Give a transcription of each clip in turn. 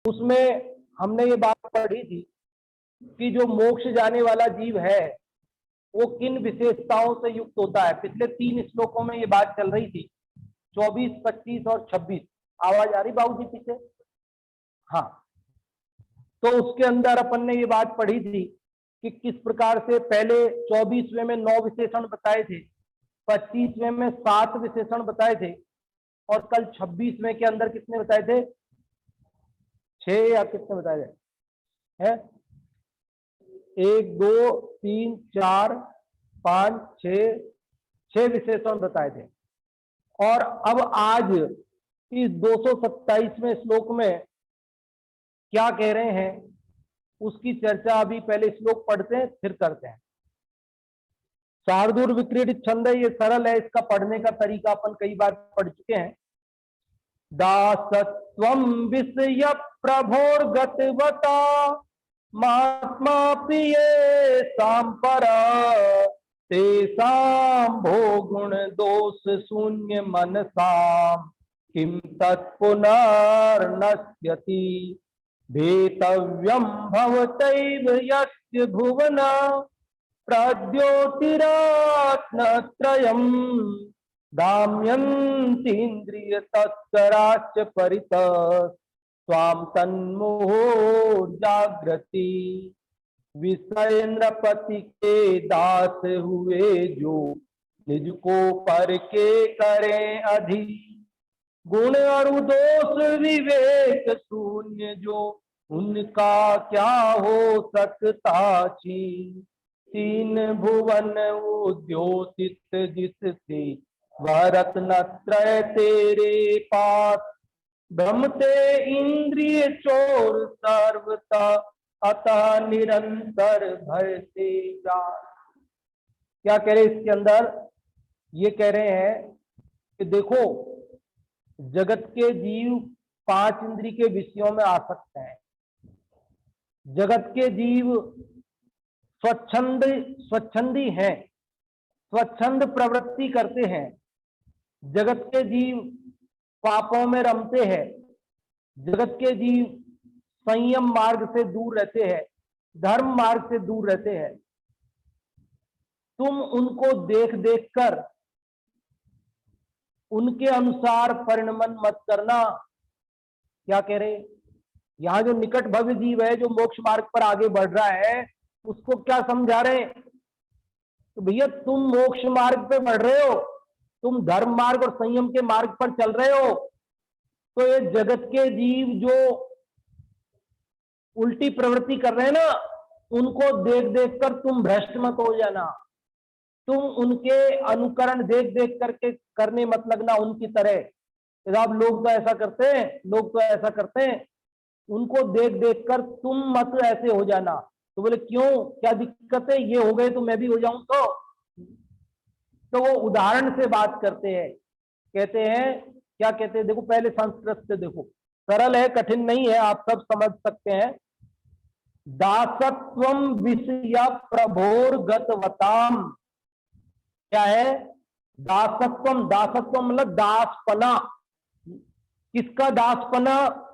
उसमें हमने ये बात पढ़ी थी कि जो मोक्ष जाने वाला जीव है वो किन विशेषताओं से युक्त होता है। पिछले 3 श्लोकों में ये बात चल रही थी, 24, 25 और 26। आवाज आ रही बाबू जी पीछे? हाँ, तो उसके अंदर अपन ने ये बात पढ़ी थी कि किस प्रकार से पहले 24वें में 9 विशेषण बताए थे, 25वें में 7 विशेषण बताए थे, और कल 26वें के अंदर कितने बताए थे? 6 या कितने बताए थे? है 1 2 3 4 5 6 विशेषण बताए थे। और अब आज इस 227वें श्लोक में क्या कह रहे हैं उसकी चर्चा अभी पहले श्लोक पढ़ते हैं फिर करते हैं। शार्दूल विक्रीडित छंद है, ये सरल है, इसका पढ़ने का तरीका अपन कई बार पढ़ चुके हैं। दासत्वं विषय प्रभोर्गतवता महात्मा प्रिय सांपर तेषां भोगुण दोष शून्य मनसाम किम तत्पुनर्नश्यति भेतव्यं भवतैव यस्य भुवन प्रद्योतिरात्मत्रयम् दाम्यन्तीन्द्रियतस्कराश्च परितः स्वां तन्मोहो जागृति। विषयेन्द्रपति के दास हुए जो निज को पर के करें अधि गुण और दोष विवेक शून्य जो उनका क्या हो सकता छी। 3 भुवन उद्योतित जिससे वह रत्नत्रय तेरे पास भ्रमते इंद्रिय चोर सर्वता अतः निरंतर भय से जा। क्या कह रहे इसके अंदर? ये कह रहे हैं कि देखो जगत के जीव 5 इंद्रिय के विषयों में आसक्त हैं। जगत के जीव स्वच्छंदी हैं, स्वच्छंद प्रवृत्ति करते हैं। जगत के जीव पापों में रमते हैं। जगत के जीव संयम मार्ग से दूर रहते हैं, धर्म मार्ग से दूर रहते हैं। तुम उनको देख देख कर उनके अनुसार परिणमन मत करना। क्या कह रहे? यहां जो निकट भव्य जीव है जो मोक्ष मार्ग पर आगे बढ़ रहा है उसको क्या समझा रहे? तो भैया तुम मोक्ष मार्ग पे बढ़ रहे हो, तुम धर्म मार्ग और संयम के मार्ग पर चल रहे हो, तो ये जगत के जीव जो उल्टी प्रवृत्ति कर रहे हैं ना, उनको देख देख कर तुम भ्रष्ट मत हो जाना। तुम उनके अनुकरण देख देख करके करने मत लगना उनकी तरह। आप लोग तो ऐसा करते हैं, लोग तो ऐसा करते हैं, उनको देख देख कर तुम मत ऐसे हो जाना। तो बोले क्यों, क्या दिक्कत है? ये हो गए तो मैं भी हो जाऊं तो वो उदाहरण से बात करते हैं। कहते हैं, क्या कहते हैं? देखो पहले संस्कृत से देखो, सरल है, कठिन नहीं है, आप सब समझ सकते हैं। दासत्वम विषय प्रभोर्गतवताम। क्या है दासत्वम? दासत्वम मतलब दासपना। किसका दासपना?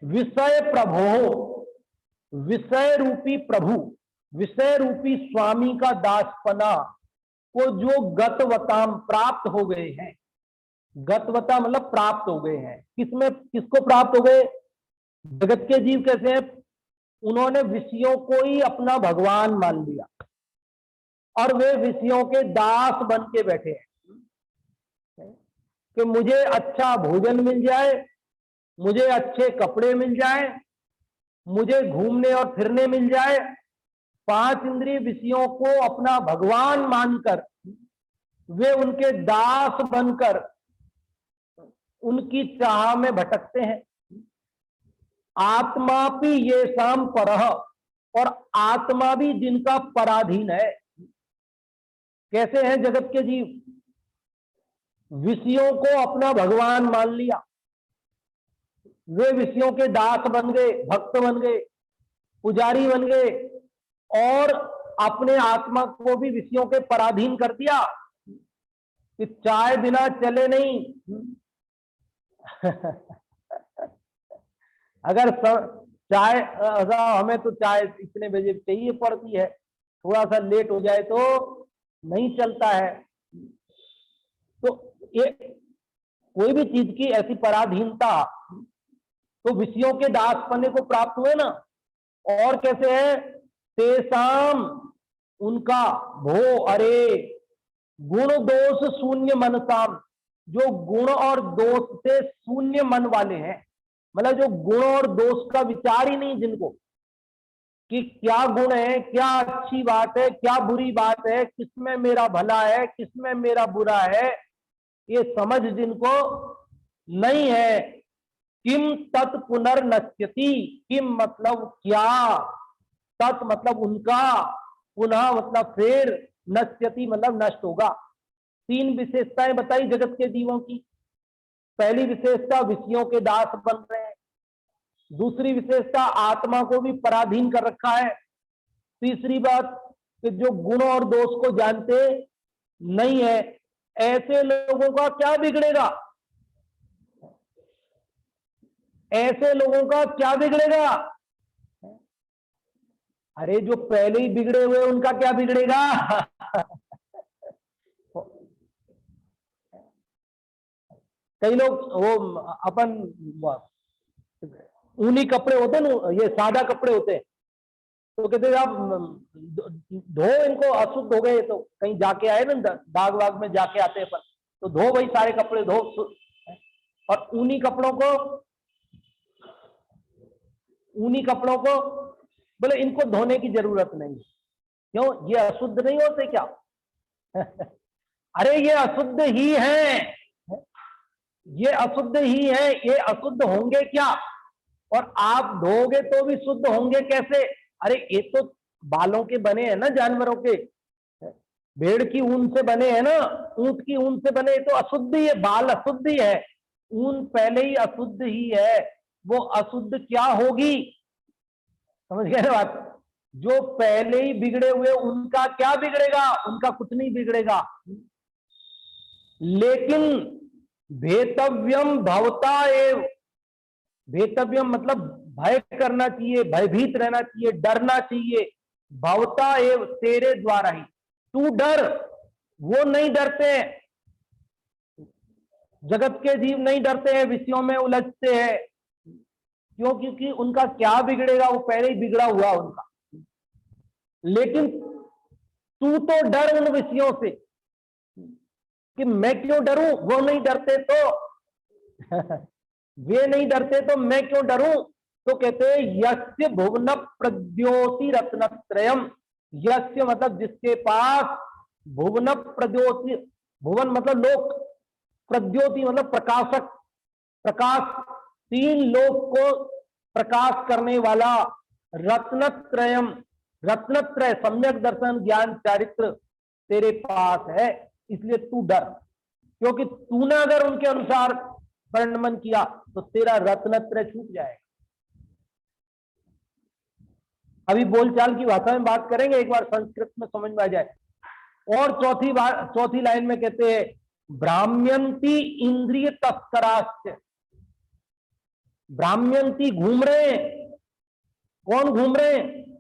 विषय प्रभो, विषय रूपी प्रभु, विषय रूपी स्वामी का दासपना को जो गतवताम प्राप्त हो गए हैं। गतवता मतलब प्राप्त हो गए हैं। किसमें, किसको प्राप्त हो गए? जगत के जीव कैसे हैं? उन्होंने विषयों को ही अपना भगवान मान लिया और वे विषयों के दास बन के बैठे हैं कि मुझे अच्छा भोजन मिल जाए, मुझे अच्छे कपड़े मिल जाए, मुझे घूमने और फिरने मिल जाए। 5 इंद्रिय विषयों को अपना भगवान मानकर वे उनके दास बनकर उनकी चाह में भटकते हैं। आत्मा भी ये शाम परह, और आत्मा भी जिनका पराधीन है। कैसे हैं जगत के जीव? विषयों को अपना भगवान मान लिया, वे विषयों के दास बन गए, भक्त बन गए, पुजारी बन गए, और अपने आत्मा को भी विषयों के पराधीन कर दिया कि चाय बिना चले नहीं। अगर चाय हमें तो चाय इतने बजे चाहिए पड़ती है, थोड़ा सा लेट हो जाए तो नहीं चलता है। तो ये कोई भी चीज की ऐसी पराधीनता तो विषयों के दासपने को प्राप्त हुए ना। और कैसे है, तेसाम उनका भो अरे गुण दोष शून्य मनसाम, जो गुण और दोष से शून्य मन वाले हैं, मतलब जो गुण और दोष का विचार ही नहीं जिनको, कि क्या गुण है, क्या अच्छी बात है, क्या बुरी बात है, किसमें मेरा भला है, किसमें मेरा बुरा है, ये समझ जिनको नहीं है। किम तत् पुनर्नश्यति, किम मतलब क्या, तत् मतलब उनका, पुनः मतलब फिर, नश्यति मतलब नष्ट होगा। तीन विशेषताएं बताई जगत के जीवों की। पहली विशेषता विषयों के दास बन रहे हैं। दूसरी विशेषता आत्मा को भी पराधीन कर रखा है। तीसरी बात कि जो गुण और दोष को जानते नहीं है, ऐसे लोगों का क्या बिगड़ेगा, ऐसे लोगों का क्या बिगड़ेगा। अरे जो पहले ही बिगड़े हुए उनका क्या बिगड़ेगा। कई लोग वो अपन ऊनी कपड़े होते ना, ये सादा कपड़े होते हैं, तो कहते आप धो इनको, अशुद्ध हो गए तो कहीं जाके आए ना, दाग वाग में जाके आते हैं पर, तो धो भाई सारे कपड़े धो। और ऊनी कपड़ों को बोले इनको धोने की जरूरत नहीं। क्यों, ये अशुद्ध नहीं होते क्या। अरे ये अशुद्ध ही है, ये अशुद्ध ही है, ये अशुद्ध होंगे क्या, और आप धोगे तो भी शुद्ध होंगे कैसे। अरे ये तो बालों के बने हैं ना, जानवरों के, भेड़ की ऊन से बने हैं ना, ऊंट की ऊन से बने, तो अशुद्ध ही है, बाल अशुद्ध ही है, ऊन पहले ही अशुद्ध ही है, वो अशुद्ध क्या होगी। समझ गए ना बात। जो पहले ही बिगड़े हुए उनका क्या बिगड़ेगा, उनका कुछ नहीं बिगड़ेगा। लेकिन भेतव्यम भवता एव, भेतव्यम मतलब भय करना चाहिए, भयभीत रहना चाहिए, डरना चाहिए। भवता एव तेरे द्वारा ही, तू डर। वो नहीं डरते हैं, जगत के जीव नहीं डरते हैं, विषयों में उलझते हैं। क्यों, क्योंकि उनका क्या बिगड़ेगा, वो पहले ही बिगड़ा हुआ उनका। लेकिन तू तो डर उन विषयों से, कि मैं क्यों डरूं, वो नहीं डरते तो वे नहीं डरते तो मैं क्यों डरूं। तो कहते हैं यस्य भुवन प्रद्योति रत्नत्रयम, यस्य मतलब जिसके पास, भुवन प्रद्योति, भुवन मतलब लोक, प्रद्योति मतलब प्रकाशक, प्रकाश, तीन लोक को प्रकाश करने वाला, रत्नत्रयम, रत्नत्रय सम्यक दर्शन ज्ञान चारित्र तेरे पास है, इसलिए तू डर। क्योंकि तूने अगर उनके अनुसार वर्णन किया तो तेरा रत्नत्रय छूट जाएगा। अभी बोलचाल की भाषा में बात करेंगे, एक बार संस्कृत में समझ में आ जाए। और चौथी लाइन में कहते हैं भ्राम्यंती इंद्रिय तस्कराश्च, भ्राम्यंती घूम रहे हैं, कौन घूम रहे हैं,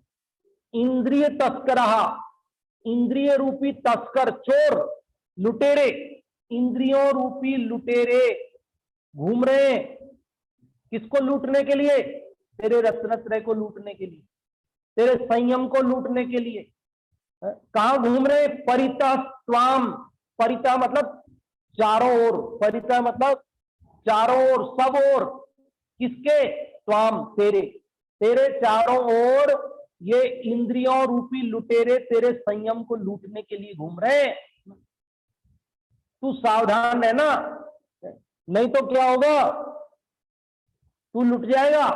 इंद्रिय तस्करा, इंद्रिय रूपी तस्कर, चोर, लुटेरे, इंद्रियों रूपी लुटेरे घूम रहे हैं, किसको लूटने के लिए, तेरे रत्नत्रय को लूटने के लिए, तेरे संयम को लूटने के लिए। कहां घूम रहे, परितः स्वाम, परितः मतलब चारों ओर, परितः मतलब चारों ओर, सब ओर, किसके, स्वाम तेरे, तेरे चारों ओर ये इंद्रियों रूपी लुटेरे तेरे संयम को लूटने के लिए घूम रहे हैं। तू सावधान है ना, नहीं तो क्या होगा, तू लुट जाएगा।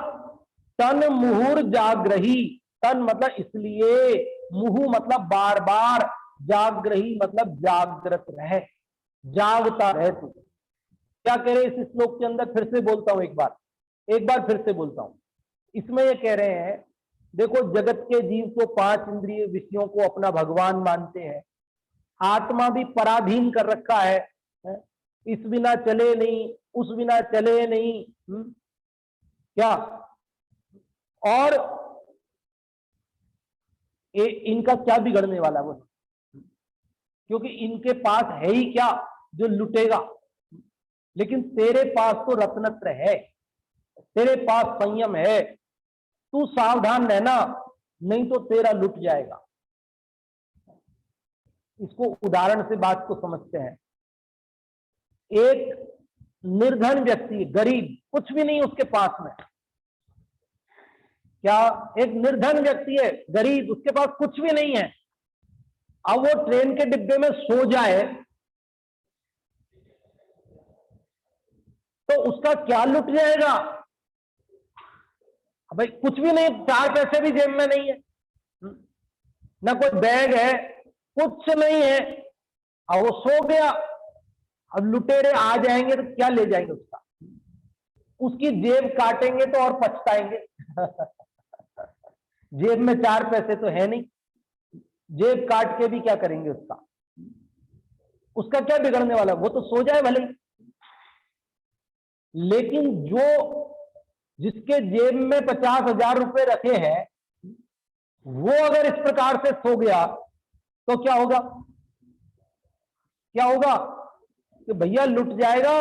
तन मुहुर जागृही, तन मतलब इसलिए, मुहु मतलब बार बार, जागृही मतलब जागृत रहे, जागता रहे तू। क्या कह रहे इस श्लोक के अंदर, फिर से बोलता हूं, एक बार फिर से बोलता हूं। इसमें ये कह रहे हैं, देखो जगत के जीव तो पांच इंद्रिय विषयों को अपना भगवान मानते हैं, आत्मा भी पराधीन कर रखा है, इस बिना चले नहीं, उस बिना चले नहीं, क्या और इनका क्या बिगड़ने वाला वो, क्योंकि इनके पास है ही क्या जो लुटेगा। लेकिन तेरे पास तो रत्नत्र है, तेरे पास संयम है, तू सावधान रहना, नहीं तो तेरा लुट जाएगा। इसको उदाहरण से बात को समझते हैं। एक निर्धन व्यक्ति, गरीब, कुछ भी नहीं उसके पास में, क्या, एक निर्धन व्यक्ति है, गरीब, उसके पास कुछ भी नहीं है। अब वो ट्रेन के डिब्बे में सो जाए तो उसका क्या लुट जाएगा? भाई कुछ भी नहीं, 4 पैसे भी जेब में नहीं है, ना कोई बैग है, कुछ नहीं है, अब वो सो गया। अब लुटेरे आ जाएंगे तो क्या ले जाएंगे उसका? उसकी जेब काटेंगे तो और पछताएंगे। जेब में 4 पैसे तो है नहीं, जेब काट के भी क्या करेंगे उसका? उसका क्या बिगड़ने वाला, वो तो सो जाए भले। लेकिन जो जिसके जेब में 50,000 रुपए रखे हैं, वो अगर इस प्रकार से सो गया तो क्या होगा? क्या होगा कि भैया लुट जाएगा।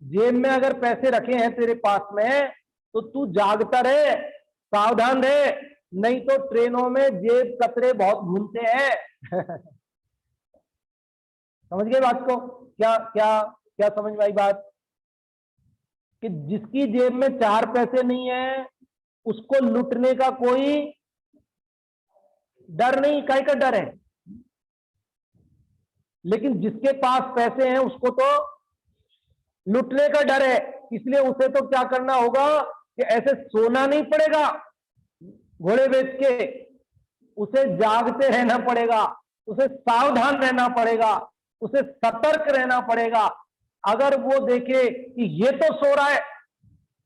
जेब में अगर पैसे रखे हैं तेरे पास में तो तू जागता रहे, सावधान रहे, नहीं तो ट्रेनों में जेब कतरे बहुत घूमते हैं। समझ गए बात को? क्या क्या क्या समझ में आई बात? कि जिसकी जेब में 4 पैसे नहीं है उसको लुटने का कोई डर नहीं, काय का डर है। लेकिन जिसके पास पैसे हैं उसको तो लुटने का डर है, इसलिए उसे तो क्या करना होगा कि ऐसे सोना नहीं पड़ेगा घोड़े बेच के, उसे जागते रहना पड़ेगा, उसे सावधान रहना पड़ेगा, उसे सतर्क रहना पड़ेगा। अगर वो देखे कि ये तो सो रहा है,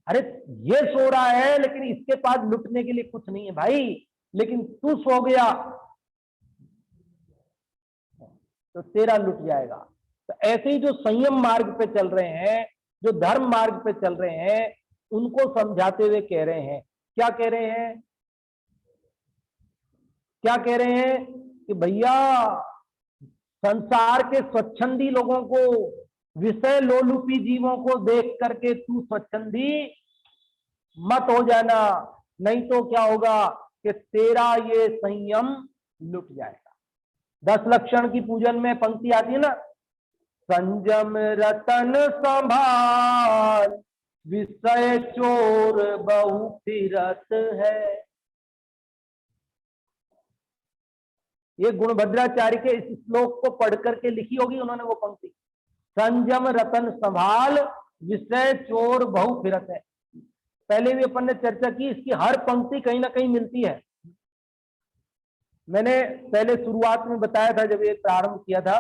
अरे ये सो रहा है लेकिन इसके पास लुटने के लिए कुछ नहीं है भाई, लेकिन तू सो गया तो तेरा लुट जाएगा। तो ऐसे ही जो संयम मार्ग पे चल रहे हैं, जो धर्म मार्ग पे चल रहे हैं, उनको समझाते हुए कह रहे हैं, क्या कह रहे हैं? क्या कह रहे हैं कि भैया संसार के स्वच्छंदी लोगों को, विषय लोलुपी जीवों को देख करके तू स्वच्छंदी मत हो जाना, नहीं तो क्या होगा कि तेरा ये संयम लुट जाएगा। 10 लक्षण की पूजन में पंक्ति आती है ना, संयम रतन संभाल, विषय चोर बहु फिरत है। ये गुणभद्राचार्य के इस श्लोक को पढ़ करके लिखी होगी उन्होंने वो पंक्ति, संयम रतन संभाल, विषय चोर बहु फिरत है। पहले भी अपन ने चर्चा की, इसकी हर पंक्ति कहीं ना कहीं मिलती है। मैंने पहले शुरुआत में बताया था जब ये प्रारंभ किया था,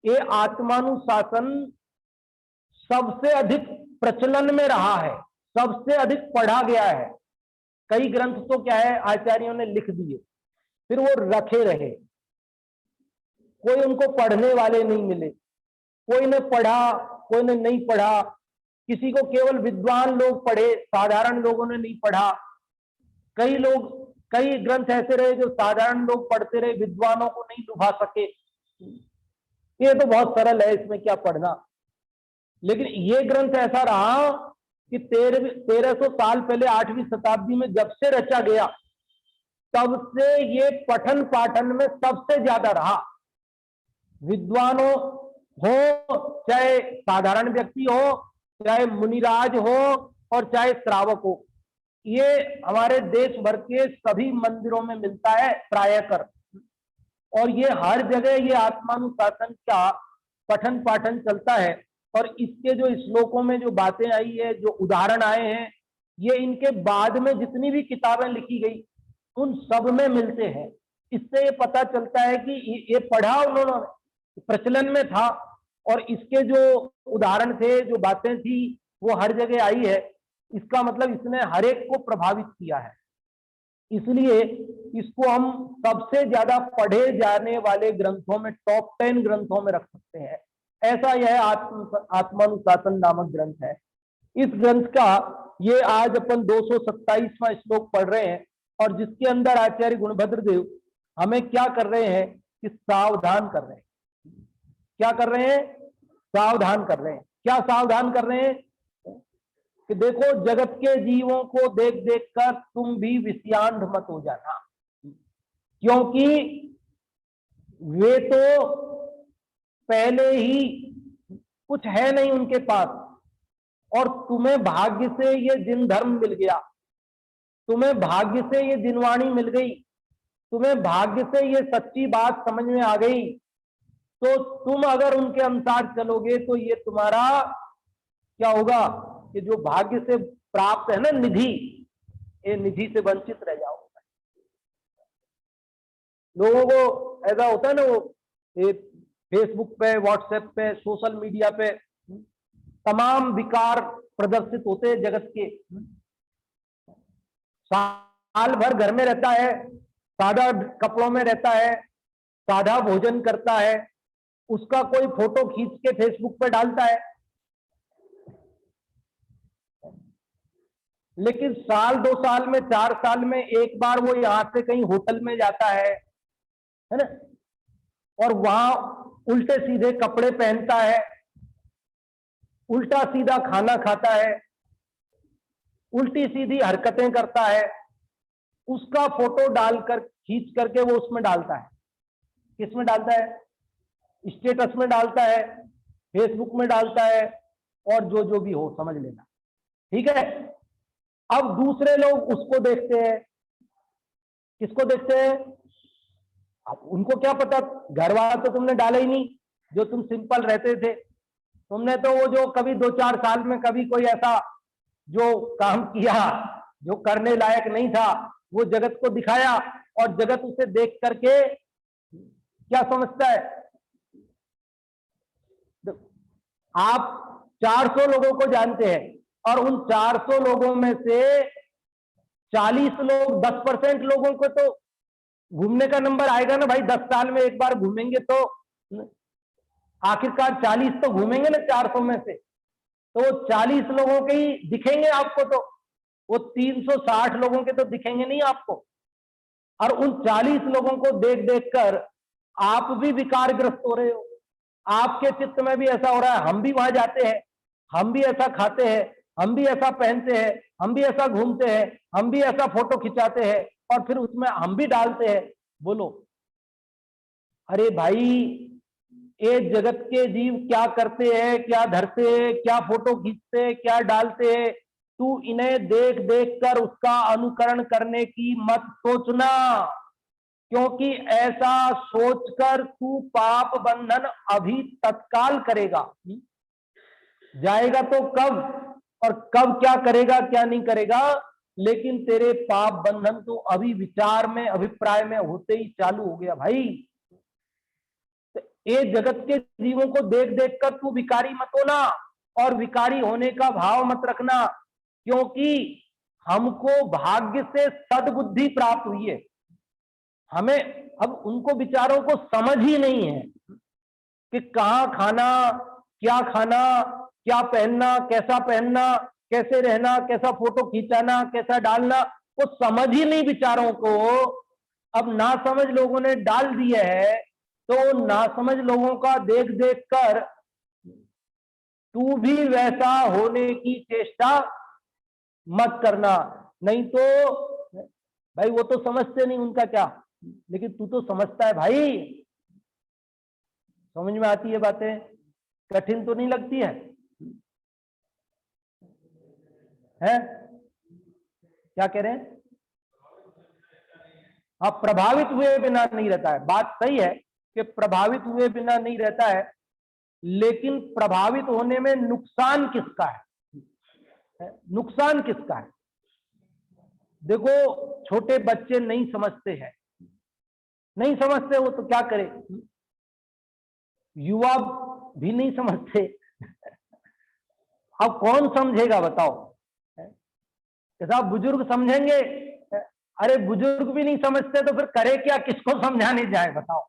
ये आत्मानुशासन सबसे अधिक प्रचलन में रहा है, सबसे अधिक पढ़ा गया है। कई ग्रंथ तो क्या है आचार्यों ने लिख दिए, फिर वो रखे रहे, कोई उनको पढ़ने वाले नहीं मिले, कोई ने पढ़ा कोई ने नहीं पढ़ा, किसी को केवल विद्वान लोग पढ़े, साधारण लोगों ने नहीं पढ़ा। कई ग्रंथ ऐसे रहे जो साधारण लोग पढ़ते रहे, विद्वानों को नहीं लुभा सके। ये तो बहुत सरल है, इसमें क्या पढ़ना। लेकिन ये ग्रंथ ऐसा रहा कि 1300 साल पहले 8वीं शताब्दी में जब से रचा गया, तब से ये पठन पाठन में सबसे ज्यादा रहा। विद्वानों हो चाहे साधारण व्यक्ति हो, चाहे मुनिराज हो और चाहे श्रावक हो, ये हमारे देश भर के सभी मंदिरों में मिलता है प्रायकर। और ये हर जगह ये आत्मानुशासन का पठन पाठन चलता है। और इसके जो श्लोकों में जो बातें आई है, जो उदाहरण आए हैं, ये इनके बाद में जितनी भी किताबें लिखी गई उन सब में मिलते हैं। इससे ये पता चलता है कि ये पढ़ा उन्होंने, प्रचलन में था, और इसके जो उदाहरण थे, जो बातें थी, वो हर जगह आई है। इसका मतलब इसने हर एक को प्रभावित किया है, इसलिए इसको हम सबसे ज्यादा पढ़े जाने वाले ग्रंथों में, टॉप 10 ग्रंथों में रख सकते हैं। ऐसा यह आत्मानुशासन नामक ग्रंथ है। इस ग्रंथ का ये आज अपन 227वां श्लोक पढ़ रहे हैं, और जिसके अंदर आचार्य गुणभद्र देव हमें क्या कर रहे हैं कि सावधान कर रहे हैं। क्या कर रहे हैं? सावधान कर रहे हैं। क्या सावधान कर रहे हैं? कि देखो, जगत के जीवों को देख देख कर तुम भी विषयांध मत हो जाना, क्योंकि वे तो पहले ही कुछ है नहीं उनके पास, और तुम्हें भाग्य से ये जिन धर्म मिल गया, तुम्हें भाग्य से ये जिनवाणी मिल गई, तुम्हें भाग्य से ये सच्ची बात समझ में आ गई, तो तुम अगर उनके अनुसार चलोगे तो ये तुम्हारा क्या होगा कि जो भाग्य से प्राप्त है ना निधि, ये निधि से वंचित रह जाओगे। लोगों को ऐसा होता है ना, वो फेसबुक पे, व्हाट्सएप पे, सोशल मीडिया पे तमाम विकार प्रदर्शित होते हैं जगत के। साल भर घर में रहता है, सादा कपड़ों में रहता है, सादा भोजन करता है, उसका कोई फोटो खींच के फेसबुक पे डालता है, लेकिन साल 2 साल में, 4 साल में एक बार वो यहां से कहीं होटल में जाता है ना, और वहां उल्टे सीधे कपड़े पहनता है, उल्टा सीधा खाना खाता है, उल्टी सीधी हरकतें करता है, उसका फोटो डालकर खींच करके वो उसमें डालता है। किसमें डालता है? स्टेटस में डालता है, फेसबुक में डालता है, और जो भी हो समझ लेना, ठीक है। अब दूसरे लोग उसको देखते हैं। किसको देखते हैं? अब उनको क्या पता, घर वाला तो तुमने डाला ही नहीं, जो तुम सिंपल रहते थे। तुमने तो वो जो कभी 2-4 साल में कभी कोई ऐसा जो काम किया जो करने लायक नहीं था, वो जगत को दिखाया, और जगत उसे देख करके क्या समझता है? आप 400 लोगों को जानते हैं, और उन 400 लोगों में से 40 लोग, 10% लोगों को तो घूमने का नंबर आएगा ना भाई। 10 साल में एक बार घूमेंगे तो आखिरकार 40 तो घूमेंगे ना 400 में से, तो वो 40 लोगों के ही दिखेंगे आपको, तो वो 360 लोगों के तो दिखेंगे नहीं आपको। और उन 40 लोगों को देख देख कर आप भी विकारग्रस्त हो रहे हो। आपके चित्त में भी ऐसा हो रहा है, हम भी वहां जाते हैं, हम भी ऐसा खाते हैं, हम भी ऐसा पहनते हैं, हम भी ऐसा घूमते हैं, हम भी ऐसा फोटो खिंचाते हैं, और फिर उसमें हम भी डालते हैं। बोलो, अरे भाई, ये जगत के जीव क्या करते हैं, क्या धरते हैं, क्या फोटो खींचते हैं, क्या डालते हैं, तू इन्हें देख देख कर उसका अनुकरण करने की मत सोचना, क्योंकि ऐसा सोचकर तू पाप बंधन अभी तत्काल करेगा। जाएगा तो कब, और कब क्या करेगा क्या नहीं करेगा, लेकिन तेरे पाप बंधन तो अभी विचार में, अभिप्राय में होते ही चालू हो गया भाई। तो ये जगत के जीवों को देख देख कर तू विकारी मत होना, और विकारी होने का भाव मत रखना, क्योंकि हमको भाग्य से सद्बुद्धि प्राप्त हुई है। हमें अब उनको विचारों को समझ ही नहीं है कि कहाँ खाना, क्या खाना, क्या पहनना, कैसा पहनना, कैसे रहना, कैसा फोटो खींचाना, कैसा डालना, वो समझ ही नहीं विचारों को। अब ना समझ लोगों ने डाल दिया है, तो ना समझ लोगों का देख देख कर तू भी वैसा होने की चेष्टा मत करना। नहीं तो भाई वो तो समझते नहीं, उनका क्या, लेकिन तू तो समझता है भाई। समझ में आती है बातें? कठिन तो नहीं लगती है? क्या कह रहे हैं? हाँ, प्रभावित हुए बिना नहीं रहता है। बात सही है कि प्रभावित हुए बिना नहीं रहता है, लेकिन प्रभावित होने में नुकसान किसका है? नुकसान किसका है? देखो, छोटे बच्चे नहीं समझते हैं, नहीं समझते, वो तो क्या करे। युवा भी नहीं समझते। अब कौन समझेगा बताओ? साहब बुजुर्ग समझेंगे? अरे बुजुर्ग भी नहीं समझते तो फिर करे क्या, किसको समझाने जाए बताओ?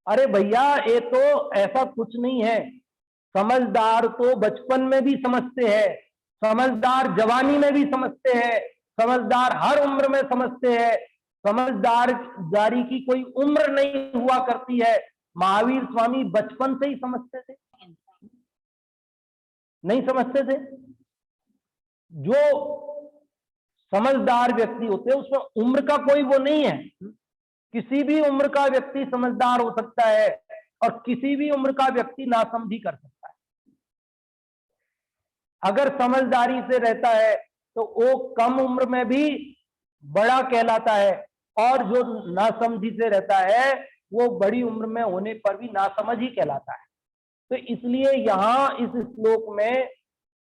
अरे भैया, ये तो ऐसा कुछ नहीं है। समझदार तो बचपन में भी समझते हैं, समझदार जवानी में भी समझते हैं, समझदार हर उम्र में समझते हैं। समझदारी की कोई उम्र नहीं हुआ करती है। महावीर स्वामी बचपन से ही समझते थे, नहीं समझते थे। जो समझदार व्यक्ति होते हैं उसमें उम्र का कोई वो नहीं है। किसी भी उम्र का व्यक्ति समझदार हो सकता है और किसी भी उम्र का व्यक्ति नासमझी कर सकता है। अगर समझदारी से रहता है तो वो कम उम्र में भी बड़ा कहलाता है, और जो नासमझी से रहता है वो बड़ी उम्र में होने पर भी नासमझ ही कहलाता है। तो इसलिए यहां इस श्लोक में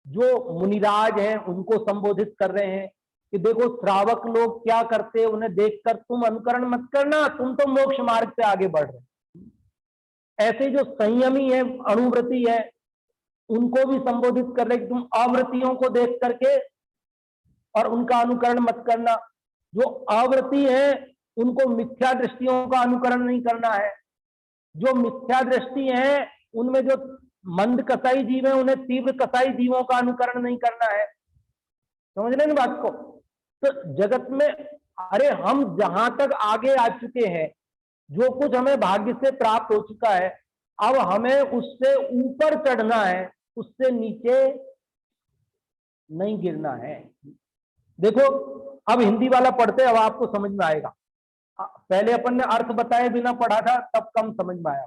जो मुनिराज हैं उनको संबोधित कर रहे हैं कि देखो श्रावक लोग क्या करते हैं, उन्हें देखकर तुम अनुकरण मत करना, तुम तो मोक्ष मार्ग पे आगे बढ़ रहे हो। ऐसे जो संयमी है, अणुव्रती है, उनको भी संबोधित कर रहे कि तुम आवृत्तियों को देख करके और उनका अनुकरण मत करना। जो आवृत्ति है उनको मिथ्या दृष्टियों का अनुकरण नहीं करना है। जो मिथ्या दृष्टि है उनमें जो मंद कसाई जीव है उन्हें तीव्र कसाई जीवों का अनुकरण नहीं करना है। समझ रहे ना बात को? तो जगत में अरे हम जहां तक आगे आ चुके हैं, जो कुछ हमें भाग्य से प्राप्त हो चुका है, अब हमें उससे ऊपर चढ़ना है, उससे नीचे नहीं गिरना है। देखो अब हिंदी वाला पढ़ते अब आपको समझ में आएगा। पहले अपन ने अर्थ बताए बिना पढ़ा था तब कम समझ में आया,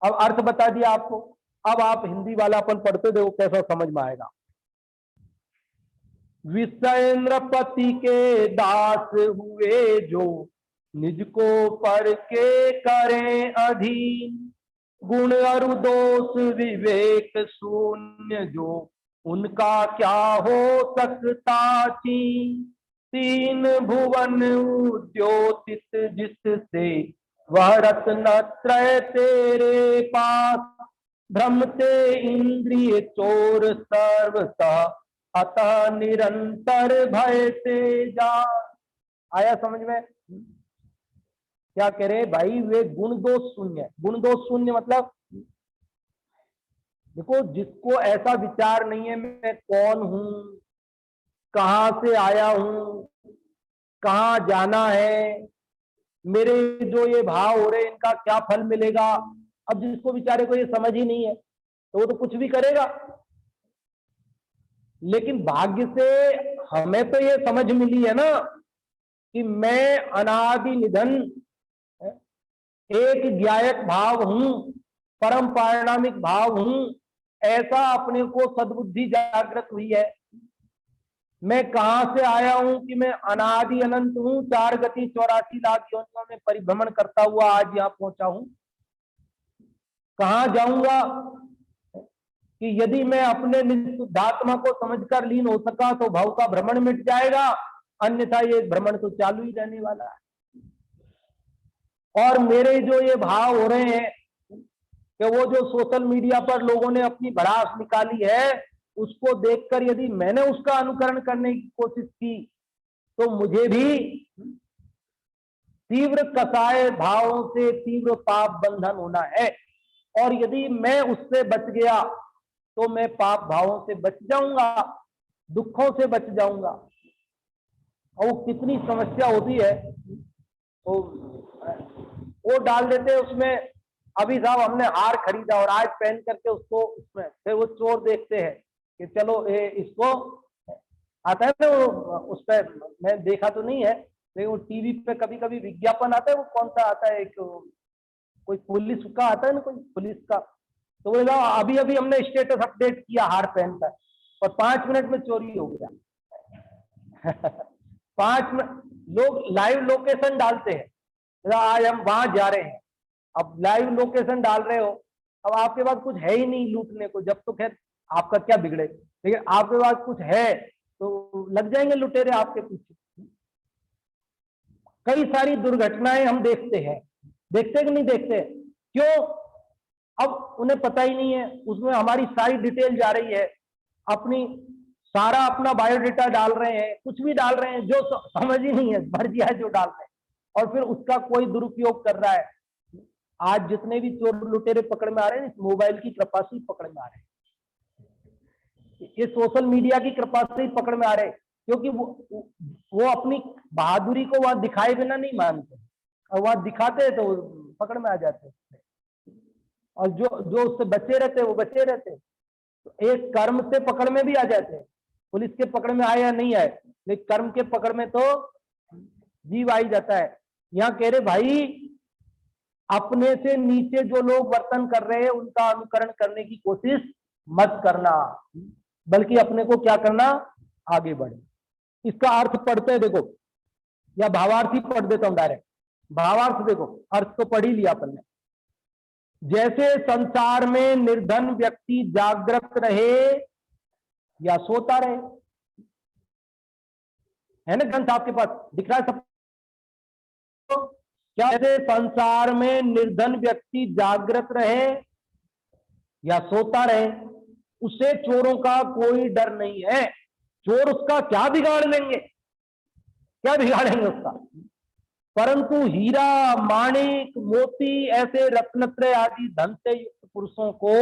अब अर्थ बता दिया आपको। अब आप हिंदी वाला अपन पढ़ते देखो कैसा समझ में आएगा। विषयेंद्रपति के दास हुए जो निज को पर के करें अधीन, गुण अरु दोष विवेक शून्य जो उनका क्या हो सकता चीन। तीन भुवन उद्योतित जिससे वह रत्न त्रय तेरे पास, भ्रमते इंद्रिय चोर सर्वतः अतः निरंतर भय से जा। आया समझ में? क्या कह रहे भाई? वे गुण दोष शून्य। गुण दोष शून्य मतलब देखो जिसको ऐसा विचार नहीं है मैं कौन हूं, कहां से आया हूं, कहां जाना है, मेरे जो ये भाव हो रहे इनका क्या फल मिलेगा, अब जिसको बेचारे को ये समझ ही नहीं है तो वो तो कुछ भी करेगा। लेकिन भाग्य से हमें तो ये समझ मिली है ना कि मैं अनादि निधन एक ज्ञायक भाव हूं, परम पारिणामिक भाव हूं, ऐसा अपने को सद्बुद्धि जागृत हुई है। मैं कहां से आया हूं कि मैं अनादि अनंत हूं, 4 गति 84 लाख योनियों में परिभ्रमण करता हुआ आज यहां पहुंचा हूं। कहां जाऊंगा कि यदि मैं अपने निशुद्धात्मा को समझकर लीन हो सका तो भव का भ्रमण मिट जाएगा, अन्यथा ये भ्रमण तो चालू ही रहने वाला है। और मेरे जो ये भाव हो रहे हैं कि वो जो सोशल मीडिया पर लोगों ने अपनी भड़ास निकाली है उसको देखकर यदि मैंने उसका अनुकरण करने की कोशिश की तो मुझे भी तीव्र कसाय भावों से तीव्र पाप बंधन होना है। और यदि मैं उससे बच गया तो मैं पाप भावों से बच जाऊंगा, दुखों से बच जाऊंगा। और वो कितनी समस्या होती है वो डाल देते हैं उसमें, अभी साहब हमने हार खरीदा और आज पहन करके उसको उसमें फिर वो चोर देखते हैं कि चलो इसको आता है ना वो उस पर, मैं देखा तो नहीं है लेकिन वो टीवी पे कभी कभी विज्ञापन आता है, वो कौन सा आता है, एक कोई पुलिस का आता है ना, कोई पुलिस का, तो बोलेगा अभी अभी हमने स्टेटस अपडेट किया हार पहनकर और 5 मिनट में चोरी हो गया। 5 मिनट लोग लाइव लोकेशन डालते हैं, आज हम वहां जा रहे हैं, अब लाइव लोकेशन डाल रहे हो, अब आपके पास कुछ है ही नहीं लूटने को, जब तो खैर आपका क्या बिगड़े, लेकिन आपके पास कुछ है तो लग जाएंगे लुटेरे आपके पीछे। कई सारी दुर्घटनाएं हम देखते हैं, देखते कि नहीं देखते? क्यों? अब उन्हें पता ही नहीं है, उसमें हमारी सारी डिटेल जा रही है, अपनी सारा अपना बायोडेटा डाल रहे हैं, कुछ भी डाल रहे हैं, जो समझ ही नहीं है, भर दिया है जो डाल रहे हैं, और फिर उसका कोई दुरुपयोग कर रहा है। आज जितने भी चोर लुटेरे पकड़ में आ रहे हैं इस मोबाइल की कृपा से पकड़ में आ रहे हैं। ये सोशल मीडिया की कृपा से ही पकड़ में आ रहे, क्योंकि वो अपनी बहादुरी को वहां दिखाए बिना नहीं मानते, और वहां दिखाते तो पकड़ में आ जाते, और जो जो उससे बचे रहते वो बचे रहते। तो एक कर्म से पकड़ में भी आ जाते हैं, पुलिस के पकड़ में आए या नहीं आए, लेकिन कर्म के पकड़ में तो जीव आ ही जाता है। यहां कह रहे भाई, अपने से नीचे जो लोग वर्तन कर रहे हैं उनका अनुकरण करने की कोशिश मत करना, बल्कि अपने को क्या करना, आगे बढ़े। इसका अर्थ पढ़ते हैं, देखो, या भावार्थ ही पढ़ देता हूं डायरेक्ट। भावार्थ देखो, अर्थ तो पढ़ ही लिया अपन ने। जैसे संसार में निर्धन व्यक्ति जागृत रहे या सोता रहे, है ना ग्रंथ आपके पास दिख रहा है सब? क्या जैसे संसार में निर्धन व्यक्ति जागृत रहे या सोता रहे, उसे चोरों का कोई डर नहीं है। चोर उसका क्या बिगाड़ लेंगे, क्या बिगाड़ेंगे उसका? परंतु हीरा, माणिक, मोती, ऐसे रत्नत्रय आदि धन से युक्त पुरुषों को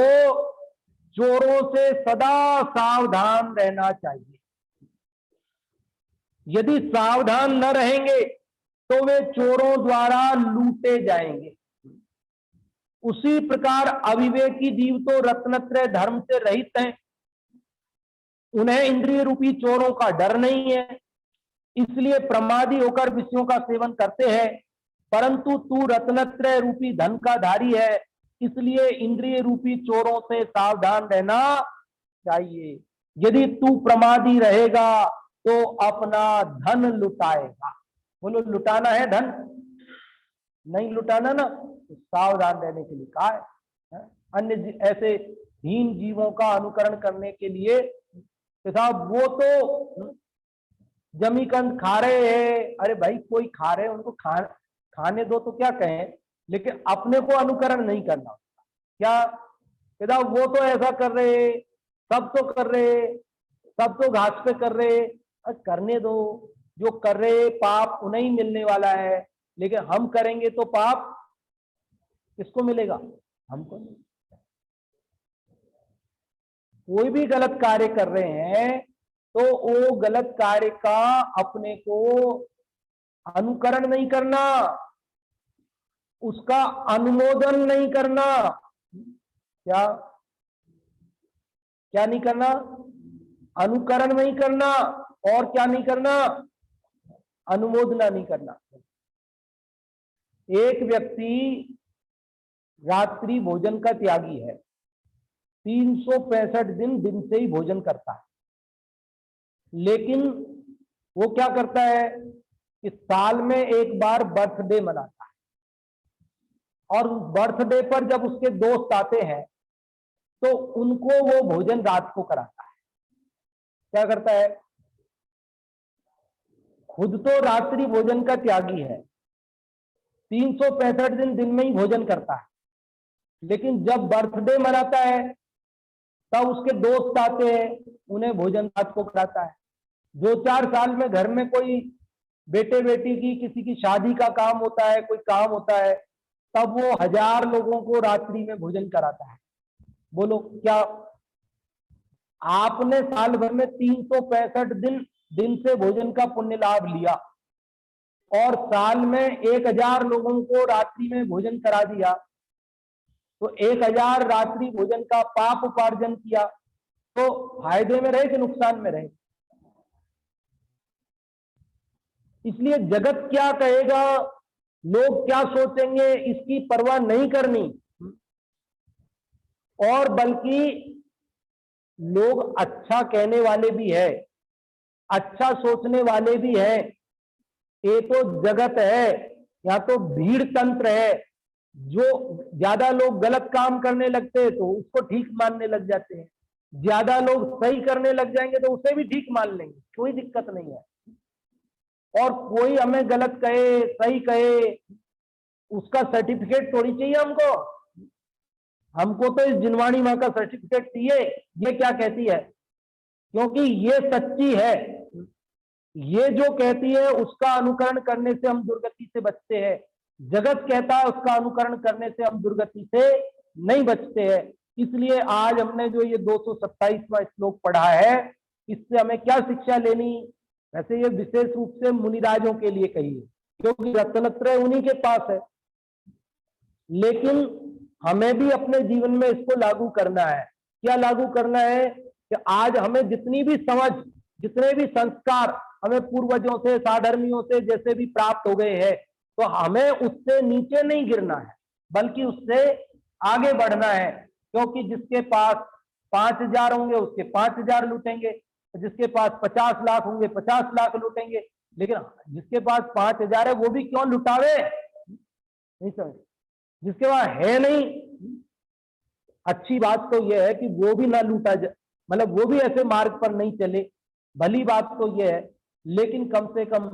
चोरों से सदा सावधान रहना चाहिए। यदि सावधान न रहेंगे तो वे चोरों द्वारा लूटे जाएंगे। उसी प्रकार अविवेकी जीव तो रत्नत्रय धर्म से रहित हैं, उन्हें इंद्रिय रूपी चोरों का डर नहीं है, इसलिए प्रमादी होकर विषयों का सेवन करते हैं। परंतु तू रत्नत्रय रूपी धन का धारी है, इसलिए इंद्रिय रूपी चोरों से सावधान रहना चाहिए। यदि तू प्रमादी रहेगा तो अपना धन लुटाएगा। बोलो, लुटाना है धन? नहीं लुटाना ना, तो सावधान रहने के लिए कहा है। अन्य ऐसे हीन जीवों का अनुकरण करने के लिए, साहब वो तो जमीकंद खा रहे हैं, अरे भाई कोई खा रहे हैं, उनको खाने दो तो क्या कहें, लेकिन अपने को अनुकरण नहीं करना। क्या साहब वो तो ऐसा कर रहे, सब तो कर रहे, सब तो घास पे कर रहे, करने दो, जो कर रहे पाप उन्हें ही मिलने वाला है, लेकिन हम करेंगे तो पाप किसको मिलेगा? हमको नहीं। कोई भी गलत कार्य कर रहे हैं तो वो गलत कार्य का अपने को अनुकरण नहीं करना, उसका अनुमोदन नहीं करना। क्या क्या नहीं करना? अनुकरण नहीं करना, और क्या नहीं करना? अनुमोदना नहीं करना। एक व्यक्ति रात्रि भोजन का त्यागी है, 365 दिन से ही भोजन करता है, लेकिन वो क्या करता है कि साल में एक बार बर्थडे मनाता है, और बर्थडे पर जब उसके दोस्त आते हैं तो उनको वो भोजन रात को कराता है। क्या करता है? खुद तो रात्रि भोजन का त्यागी है, 365 दिन में ही भोजन करता है, लेकिन जब बर्थडे मनाता है तब उसके दोस्त आते हैं, उन्हें भोजन रात को कराता है। 2-4 साल में घर में कोई बेटे बेटी की किसी की शादी का काम होता है, कोई काम होता है, तब वो 1000 लोगों को रात्रि में भोजन कराता है। बोलो, क्या आपने साल भर में 365 दिन से भोजन का पुण्य लाभ लिया और साल में 1000 लोगों को रात्रि में भोजन करा दिया, तो 1000 रात्रि भोजन का पाप उपार्जन किया, तो फायदे में रहे कि नुकसान में रहे? इसलिए जगत क्या कहेगा, लोग क्या सोचेंगे, इसकी परवाह नहीं करनी, और बल्कि लोग अच्छा कहने वाले भी है, अच्छा सोचने वाले भी हैं। ये तो जगत है, यहाँ तो भीड़ तंत्र है। जो ज्यादा लोग गलत काम करने लगते हैं तो उसको ठीक मानने लग जाते हैं, ज्यादा लोग सही करने लग जाएंगे तो उसे भी ठीक मान लेंगे, कोई दिक्कत नहीं है। और कोई हमें गलत कहे सही कहे, उसका सर्टिफिकेट थोड़ी चाहिए हमको। हमको तो इस जिनवाणी माँ का सर्टिफिकेट चाहिए, ये क्या कहती है, क्योंकि ये सच्ची है। ये जो कहती है उसका अनुकरण करने से हम दुर्गति से बचते हैं, जगत कहता है उसका अनुकरण करने से हम दुर्गति से नहीं बचते हैं। इसलिए आज हमने जो ये 227वां श्लोक पढ़ा है, इससे हमें क्या शिक्षा लेनी। वैसे ये विशेष रूप से मुनिराजों के लिए कही है, क्योंकि रत्नत्रय उन्हीं के पास है, लेकिन हमें भी अपने जीवन में इसको लागू करना है। क्या लागू करना है कि आज हमें जितनी भी समझ, जितने भी संस्कार हमें पूर्वजों से, साधर्मियों से जैसे भी प्राप्त हो गए हैं, तो हमें उससे नीचे नहीं गिरना है, बल्कि उससे आगे बढ़ना है। क्योंकि जिसके पास 5,000 होंगे उसके 5,000 लूटेंगे, जिसके पास 50 लाख होंगे 50 लाख लूटेंगे, लेकिन जिसके पास 5,000 है वो भी क्यों लुटावे, नहीं समझ, जिसके पास है नहीं। अच्छी बात तो यह है कि वो भी ना लूटा जाए, मतलब वो भी ऐसे मार्ग पर नहीं चले, भली बात तो यह है। लेकिन कम से कम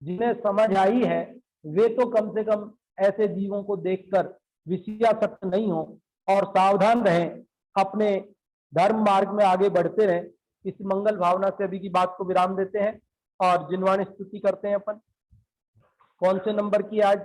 जिन्हें समझ आई है वे तो कम से कम ऐसे जीवों को देखकर विषयासक्त नहीं हो और सावधान रहें, अपने धर्म मार्ग में आगे बढ़ते रहें। इस मंगल भावना से अभी की बात को विराम देते हैं और जिनवाणी स्तुति करते हैं। अपन कौन से नंबर की आज